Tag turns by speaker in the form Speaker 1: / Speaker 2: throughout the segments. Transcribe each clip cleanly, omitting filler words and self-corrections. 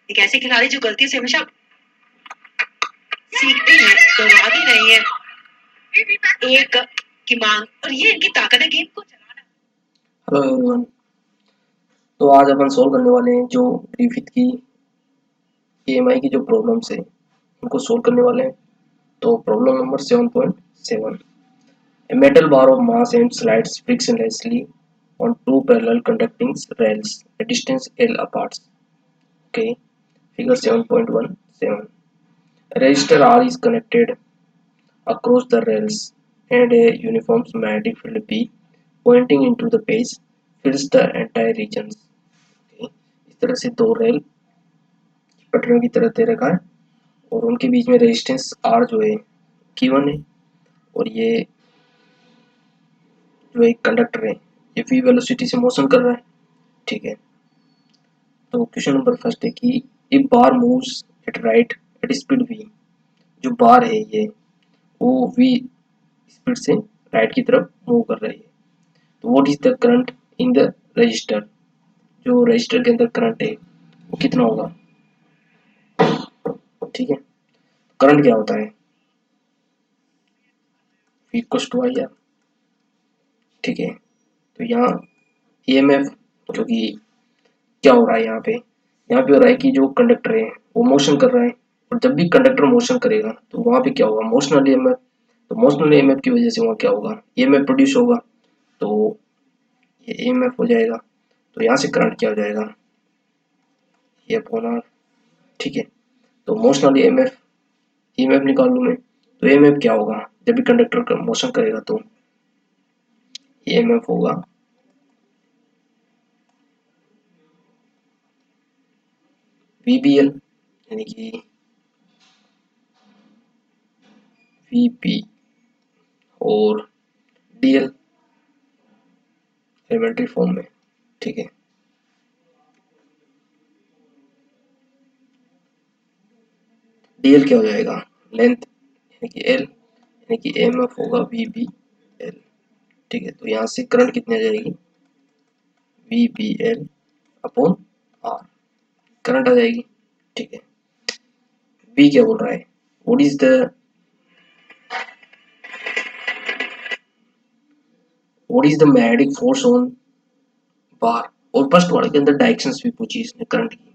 Speaker 1: एक ऐसे खिलाड़ी जो गलती से हमेशा सीखते हैं, दोहराती नहीं है एक की मांग, और ये इनकी ताकत है गेम को चलाना।
Speaker 2: हेलो एवरीवन, तो आज अपन सोल्व करने वाले हैं जो ग्रिफिथ की ईएमआई की जो प्रॉब्लम्स है उनको सोल्व करने वाले हैं। तो problem number 7.7, a metal bar of mass and slides frictionlessly on two parallel conducting rails a distance L apart. Okay, figure 7.17. A resistor R is connected across the rails and a uniform magnetic field B pointing into the base fills the entire regions. Okay, इस तरह से दो rail पटरियों की तरह दे रखा है और उनके बीच में रेजिस्टेंस आर जो है गिवन है, और ये जो एक कंडक्टर है ये v वेलोसिटी से मोशन कर रहा है। ठीक है, तो क्वेश्चन नंबर फर्स्ट है कि if bar moves at right at speed v, जो बार है ये वो v स्पीड से राइट की तरफ मूव कर रही है, तो what is the current in the register, जो रजिस्टर के अंदर करंट है वो कितना होगा। ठीक है, करंट क्या होता है, v equals to I R. ठीक है, तो यहाँ ईएमएफ जो कि क्या हो रहा है यहाँ पे हो रहा है कि जो कंडक्टर है वो मोशन कर रहा है, और जब भी कंडक्टर मोशन करेगा तो वहां पे क्या होगा, मोशनल ईएमएफ। तो मोशनल ईएमएफ की वजह से वहाँ क्या होगा, ईएमएफ प्रोड्यूस होगा, तो ये ईएमएफ हो जाएगा। तो यहाँ से करंट क्या हो जाएगा, ये अपॉन आर। ठीक है, तो मोशनल ईएमएफ ईएमएफ निकाल लूँ मैं, तो ईएमएफ क्या होगा, जब भी कंडक्टर का मोशन करेगा तो ईएमएफ होगा वीबीएल, यानी कि वीपी और डीएल एलिमेंट्री फॉर्म में। ठीक है, डीएल क्या हो जाएगा, लेंथ यानी कि एल, यानी कि एमएफ होगा वी बी एल। ठीक है, तो यहाँ से करंट कितनी आ जाएगी, V B L upon R, current आ जाएगी। ठीक है, बी क्या बोल रहा है, what is the magnetic force on bar, और फर्स्ट वाले के अंदर डायरेक्शंस भी पूछी इसने करंट की,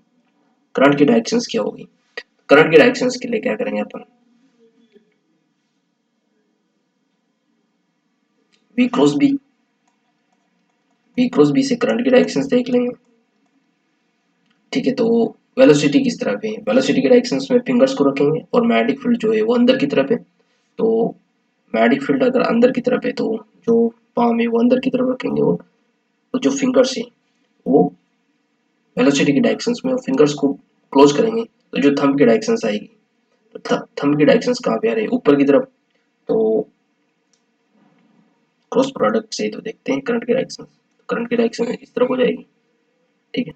Speaker 2: करंट की डायरेक्शंस क्या होगी। करंट की डायरेक्शंस के लिए क्या करेंगे अपन, V cross B, V cross B से करंट की डायरेक्शंस देख लेंगे। ठीक है, तो वेलोसिटी किस तरफ है, वेलोसिटी के डायरेक्शंस में फिंगर्स को रखेंगे और मैग्नेटिक फील्ड जो है वो अंदर की तरफ है, तो मैग्नेटिक फील्ड अगर अंदर की तरफ है तो जो पाम है वो अंदर की तरफ रखेंगे, और तो जो फिंगर्स है वो वेलोसिटी की डायरेक्शंस में फिंगर्स को क्लोज करेंगे, तो जो थंब की डायरेक्शंस आएगी, तो थंब की डायरेक्शंस कहाँ पे आ रही है, ऊपर की तरफ, तो क्रॉस प्रोडक्ट से तो देखते हैं करंट की डायरेक्शन, करंट की डायरेक्शन इस तरफ हो जाएगी। ठीक है,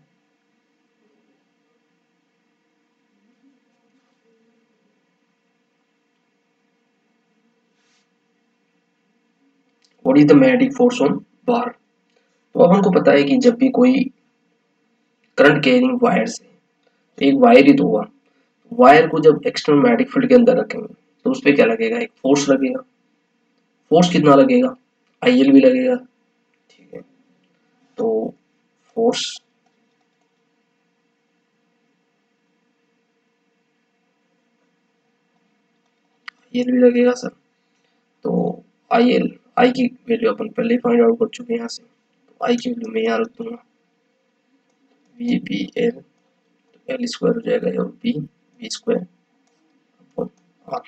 Speaker 2: what is the magnetic force on bar, तो अब हमको पता है कि जब भी कोई करंट कैरिंग वायर से, एक वायर ही तो हुआ, वायर को जब एक्सटर्नल मैग्नेटिक फील्ड के अंदर रखेंगे तो उस पर क्या लगेगा, एक फोर्स लगेगा। फोर्स कितना लगेगा, आईएल भी लगेगा। ठीक है, तो फोर्स आईएल भी लगेगा सर। तो आईएल, आई की वैल्यू अपन पहले ही फाइंड आउट कर चुके हैं यहाँ से, तो आई की वैल्यू मैं यहाँ रख दूंगा V B L, L square हो जाएगा और B B square upon R.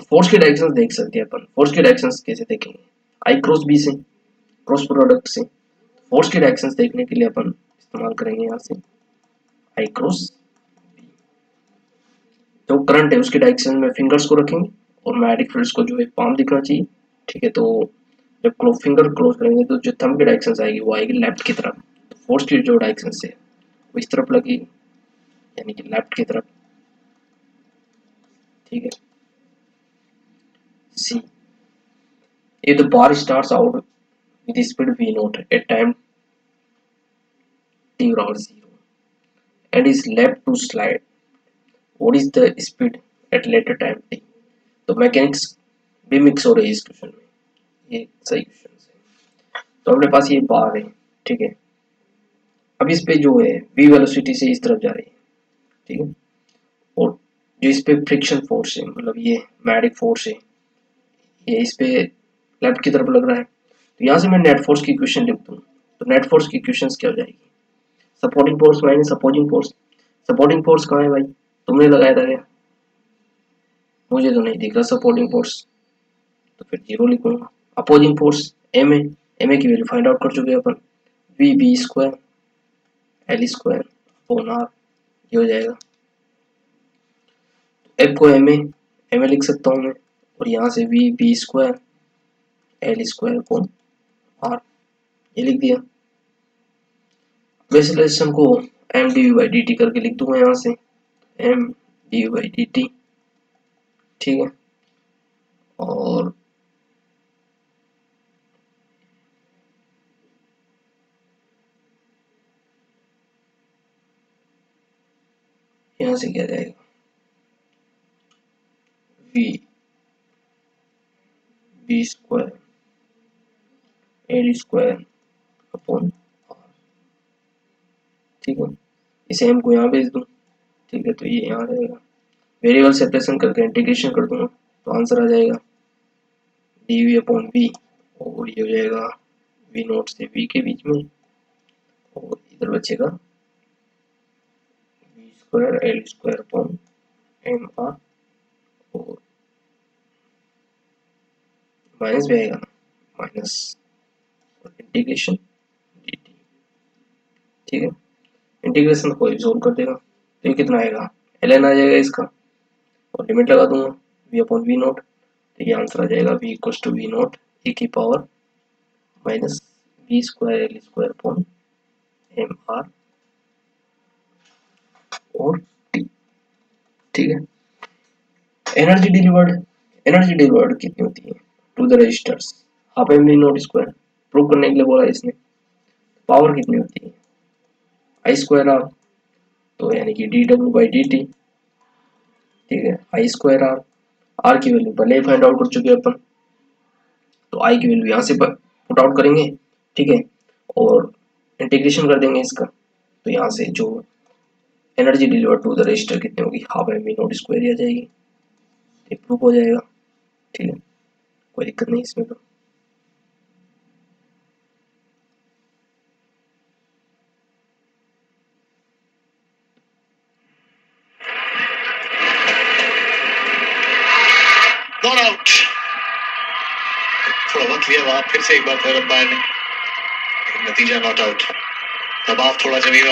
Speaker 2: Force की डायरेक्शंस देख सकते हैं अपन, फोर्स की डायरेक्शंस कैसे देखेंगे, आई क्रॉस बी से, क्रॉस प्रोडक्ट से। फोर्स की डायरेक्शंस देखने के लिए अपन इस्तेमाल करेंगे यहाँ से आई क्रॉस बी, जो करंट है उसकी डायरेक्शन में फिंगर्स को रखेंगे और मैग्नेटिक फील्ड्स को जो है पाम दिखना चाहिए। ठीक है, तो जब फिंगर क्लोज करेंगे तो जो थंब की डायरेक्शन आएगी वो आएगी लेफ्ट की तरफ, तो फोर्स की जो डायरेक्शन है वो इस तरफ लगेगी, यानी कि लेफ्ट की तरफ। ठीक है, सी, if the bar starts out with speed v naught at time t equals 0 and is left to slide, what is the speed at later time t? तो मैकेनिक्स भी मिक्स हो रही है इस क्वेश्चन में, ये सही क्वेश्चन है। तो अपने पास ये बार है, ठीक है। अब इस पे जो है v वेलोसिटी से इस तरफ जा रही है, ठीक है, और जो इस पे फ्रिक्शन फोर्स है, मतलब ये मैग्नेटिक फोर्स है, ये इस पे लेफ्ट की तरफ लग रहा है। तो यहाँ से मैं नेट फोर्स की इक्वेशन लिख दूँ, तो नेट फोर्स की इक्वेशन क्या हो जाएगी, supporting force minus opposing force. Supporting force कहाँ है भाई, तुमने लगाया था क्या, मुझे तो नहीं दिख रहा सपोर्टिंग फोर्स, तो फिर जीरो लिखूंगा। Opposing force M A, M A की वैल्यू फाइंड आउट कर चुके हैं अपन, V B square L square upon R, ये हो जाएगा। एफ को एम ए लिख सकता हूँ मैं, और यहाँ से V B square L square upon R, ये लिख दिया। एक्सेलरेशन को M D by D T करके लिख दूंगा यहाँ से, M D by D T, ठीक है। और यहाँ से क्या जाएगा, V B square L square upon R, ठीक है। इसे एम को यहाँ भेज दूँ, ठीक है, तो ये यहाँ रहेगा। वेरिएबल सेपरेशन करके इंटीग्रेशन कर दूंगा, तो आंसर आ जाएगा डी वी अपॉन वी, और ये हो जाएगा वी नोट से वी के बीच में, और इधर बचेगा V square L square upon M R, और माइनस भी आएगा ना, माइनस इंटीग्रेशन डी टी, ठीक है। इंटीग्रेशन को सोल्व कर देगा, तो ये कितना आएगा, एल एन आ जाएगा इसका, और लिमिट लगा दूंगा वी अपॉन वी नोट, तो ये आंसर आ जाएगा V equals to V naught A की power minus V square L square upon M R और टी, ठीक है। एनर्जी डिलीवर्ड कितनी होती है to the resistors, half M V naught square, prove करने के लिए बोला इसने। पावर कितनी होती है, आई स्क्वायर आर, तो यानी कि D W by D T, ठीक है। आई स्क्वायर आर, आर की वैल्यू पहले ही फाइंड आउट कर चुके हैं अपन, तो आई की वैल्यू यहाँ से पुट आउट करेंगे, ठीक है, और इंटीग्रेशन कर देंगे इसका, तो यहाँ से जो energy delivered to the resistor कितनी होगी, half M V naught square आ जाएगी, ये प्रूव हो जाएगा, ठीक है, कोई दिक्कत नहीं इसमें तो।
Speaker 3: नॉट आउट, थोड़ा वक्त लिया वहां, फिर से एक बार अंपायर ने, नतीजा नॉट आउट। दबाव थोड़ा जमीन